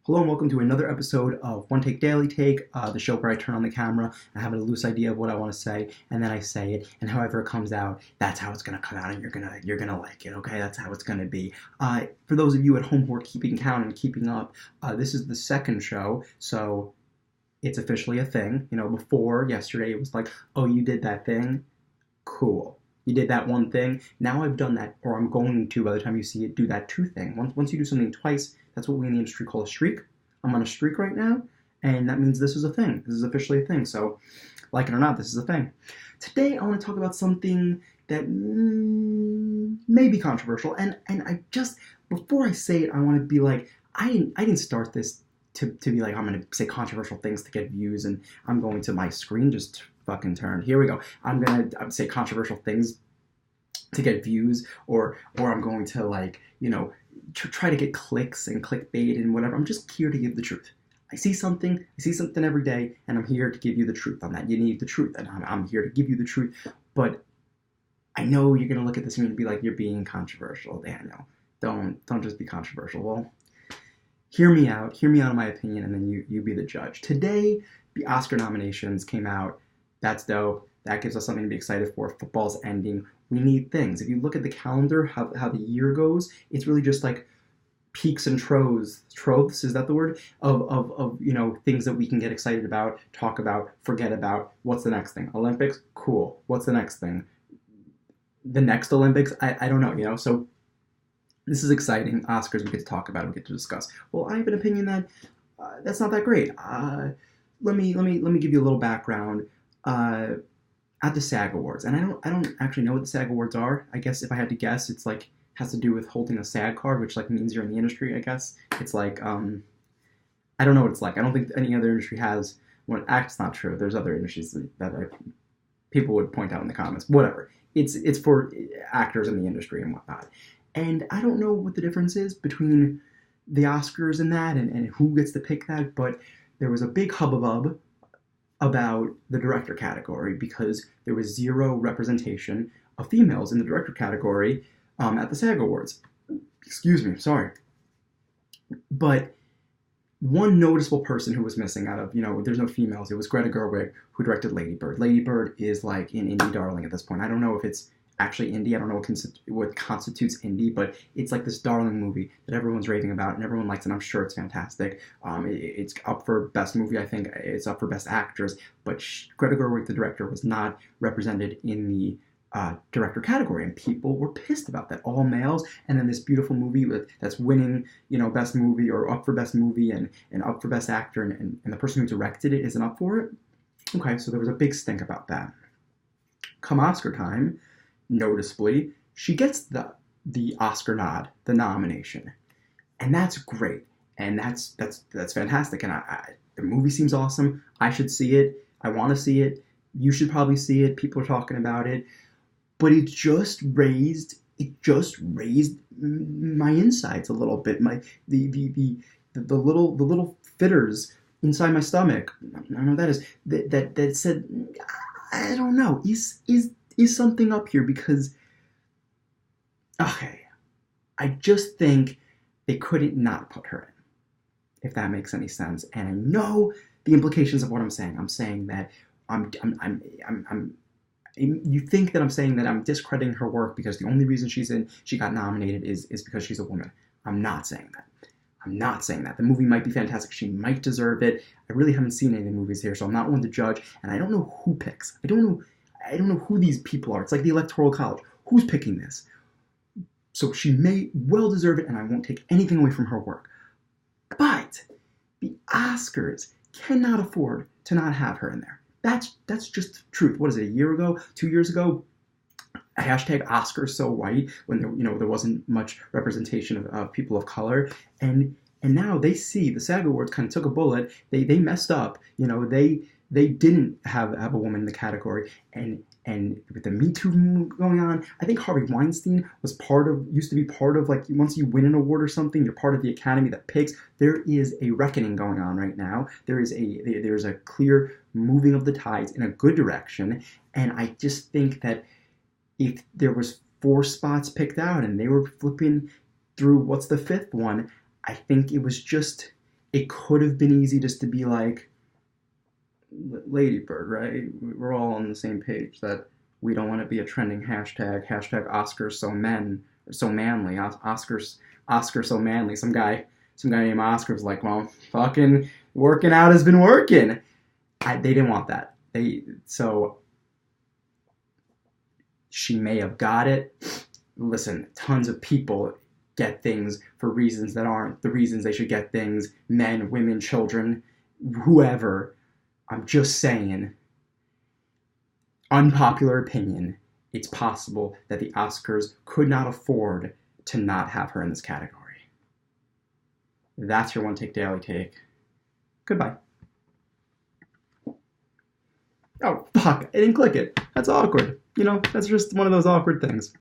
Hello and welcome to another episode of One Take Daily Take, the show where I turn on the camera, I have a loose idea of what I want to say, and then I say it, and however it comes out, that's how it's gonna come out, and you're gonna like it. Okay, that's how it's gonna be. For those of you at home who are keeping count and keeping up, this is the second show, so it's officially a thing. Before yesterday it was like, oh, you did that thing, cool. You did that one thing. Now I've done that, or I'm going to, by the time you see it, do that two thing. Once you do something twice, that's what we in the industry call a streak. I'm on a streak right now, and that means this is a thing. This is officially a thing. So, like it or not, this is a thing. Today, I want to talk about something that may be controversial, and I just, before I say it, I want to be like, I didn't start this to be like, I'm going to say controversial things to get views, and I'm going to my screen just fucking turned. Here we go. I'm going to say controversial things to get views, or I'm going to, like, try to get clicks and clickbait and whatever. I'm just here to give the truth. I see something every day, and I'm here to give you the truth on that. You need the truth, and I'm here to give you the truth. But I know you're gonna look at this and be like, you're being controversial, Daniel. Don't just be controversial. Well, hear me out on my opinion, and then you be the judge. Today, the Oscar nominations came out. That's dope. That gives us something to be excited for. Football's ending. We need things. If you look at the calendar, how the year goes, it's really just like peaks and troughs, is that the word? Of things that we can get excited about, talk about, forget about. What's the next thing? Olympics? Cool. What's the next thing? The next Olympics? I don't know, so this is exciting. Oscars, we get to talk about it, we get to discuss. Well, I have an opinion that that's not that great. Let me give you a little background. At the SAG Awards, and I don't actually know what the SAG Awards are. I guess if I had to guess, it's like has to do with holding a SAG card, which like means you're in the industry. I guess it's like I don't know what it's like. I don't think any other industry has one. It's not true. There's other industries that people would point out in the comments. Whatever. It's for actors in the industry and whatnot. And I don't know what the difference is between the Oscars and that, and who gets to pick that. But there was a big hubbub about the director category because there was zero representation of females in the director category at the SAG Awards. Excuse me, sorry. But one noticeable person who was missing out of, there's no females, it was Greta Gerwig, who directed Lady Bird. Lady Bird is like an indie darling at this point. I don't know if it's actually indie. I don't know what constitutes indie, but it's like this darling movie that everyone's raving about and everyone likes, and I'm sure it's fantastic. It's up for best movie. I think it's up for best actress, but Greta Gerwig, the director, was not represented in the director category, and people were pissed about that. All males, and then this beautiful movie that's winning, best movie or up for best movie and up for best actor, and the person who directed it isn't up for it. Okay, so there was a big stink about that. Come Oscar time, noticeably, she gets the Oscar nod, the nomination, and that's great, and that's fantastic. And the movie seems awesome. I should see it. I want to see it. You should probably see it. People are talking about it, but it just raised my insides a little bit. The little fitters inside my stomach. I don't know what that is. That said, I don't know. Is something up here, because okay, I just think they couldn't not put her in, if that makes any sense. And I know the implications of what I'm saying. I'm saying that you think that I'm saying that I'm discrediting her work because the only reason she got nominated is because she's a woman. I'm not saying that. The movie might be fantastic. She might deserve it. I really haven't seen any of the movies here, so I'm not one to judge, and I don't know who picks. I don't know who these people are. It's like the Electoral College. Who's picking this? So she may well deserve it, and I won't take anything away from her work. But the Oscars cannot afford to not have her in there. That's just the truth. What is it, a year ago, 2 years ago? Hashtag Oscars so white, when there wasn't much representation of people of color, and now they see the SAG Awards kind of took a bullet. They messed up. They didn't have a woman in the category, and with the Me Too movement going on, I think Harvey Weinstein used to be part of, like, once you win an award or something, you're part of the academy that picks. There is a reckoning going on right now. There's a clear moving of the tides in a good direction, and I just think that if there was 4 spots picked out and they were flipping through what's the 5th one, I think it was just It could have been easy just to be like, Lady Bird, right? We're all on the same page that we don't want to be a trending hashtag. Hashtag Oscars so men or so manly. Oscar so manly. Some guy named Oscar was like, well, fucking working out has been working. They didn't want that. So she may have got it. Listen, tons of people get things for reasons that aren't the reasons they should get things. Men, women, children, whoever. I'm just saying, unpopular opinion, it's possible that the Oscars could not afford to not have her in this category. That's your One Take Daily Take. Goodbye. Oh, fuck. I didn't click it. That's awkward. That's just one of those awkward things.